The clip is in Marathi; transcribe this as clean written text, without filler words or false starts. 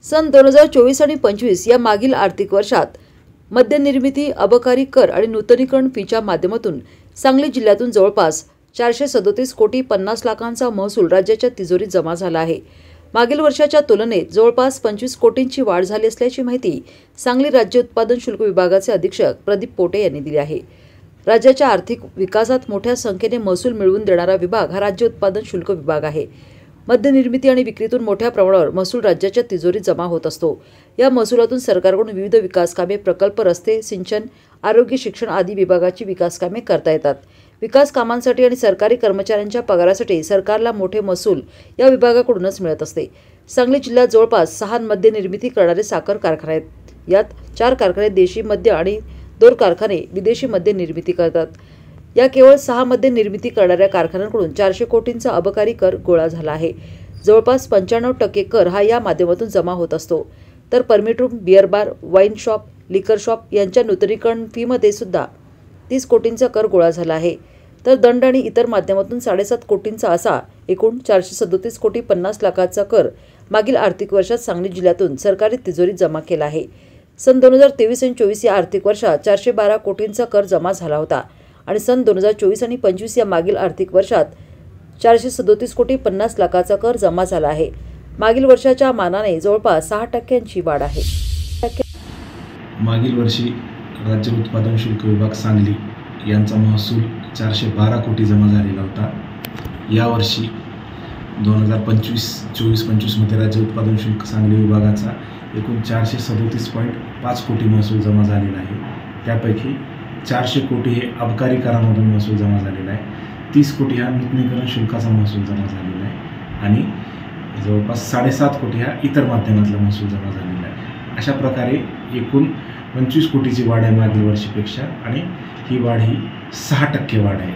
सन 2024 आणि 25 या मागील आर्थिक वर्षात मद्यनिर्मिती, अबकारी कर आणि नूतनीकरण फीच्या माध्यमातून सांगली जिल्ह्यातून जवळपास 437 कोटी 50 लाखांचा महसूल राज्याच्या तिजोरीत जमा झाला आहे। मागील वर्षाच्या तुलनेत जवळपास 25 कोटींची वाढ झाली असल्याची माहिती सांगली राज्य उत्पादन शुल्क विभागाचे अधीक्षक प्रदीप पोटे यांनी दिली आहे। राज्याच्या आर्थिक विकासात मोठ्या संख्येने महसूल मिळवून देणारा विभाग हा राज्य उत्पादन शुल्क विभाग आहे। मद्यनिर्मिती आणि विक्रीतून मोठ्या प्रमाणावर महसूल राज्याच्या तिजोरीत जमा होत असतो। या महसुलातून सरकारकडून विविध विकासकामे, प्रकल्प, रस्ते, सिंचन, आरोग्य, शिक्षण आदी विभागाची विकासकामे करता येतात। विकास कामांसाठी आणि सरकारी कर्मचाऱ्यांच्या पगारासाठी सरकारला मोठे महसूल या विभागाकडूनच मिळत असते। सांगली जिल्ह्यात जवळपास 6 मद्यनिर्मिती करणारे साखर कारखाने आहेत। यात 4 कारखाने देशी मद्य आणि 2 कारखाने विदेशी मद्य निर्मिती करतात। या केवळ 6 मध्ये निर्मिती करणाऱ्या कारखान्यांकडून 400 कोटींचा अबकारी कर गोळा झाला आहे। जवळपास 95% कर हा या माध्यमातून जमा होत असतो। तर permit room, beer bar, wine shop, liquor shop यांच्या नूतनीकरण फीमध्ये सुद्धा 30 कोटींचा कर गोळा झाला आहे। तर दंड आणि इतर माध्यमातून 7.5 कोटींचा असा एकूण 437 कोटी 50 लाखाचा कर मागील आर्थिक वर्षात सांगली जिल्ह्यातून सरकारी तिजोरीत जमा केला आहे। सन 2023 आणि 24 या आर्थिक वर्षात 412 कोटींचा कर जमा झाला होता आणि सन 2024 आणि 25 या मागील आर्थिक वर्षात 437 कोटी 50 लाखाचा कर जमा झाला आहे। मागील वर्षाच्या मानाने जवळपास 6% वाढ आहे। मागील वर्षी राज्य उत्पादन शुल्क विभाग सांगली यांचा महसूल 412 कोटी जमा झालेला होता। यावर्षी 2025-24 मध्ये राज्य उत्पादन शुल्क सांगली विभागाचा एकूण 437.5 कोटी महसूल जमा झालेला आहे। त्यापैकी 400 कोटी हे अबकारी करामधून महसूल जमा झालेला आहे, 30 कोटी हा नूतनीकरण शुल्काचा महसूल जमा झालेला आहे आणि जवळपास 7.5 कोटी हा इतर माध्यमातला महसूल जमा झालेला आहे। अशा प्रकारे एकूण 25 कोटीची वाढ आहे मागील वर्षीपेक्षा आणि ही वाढ ही 6% वाढ आहे।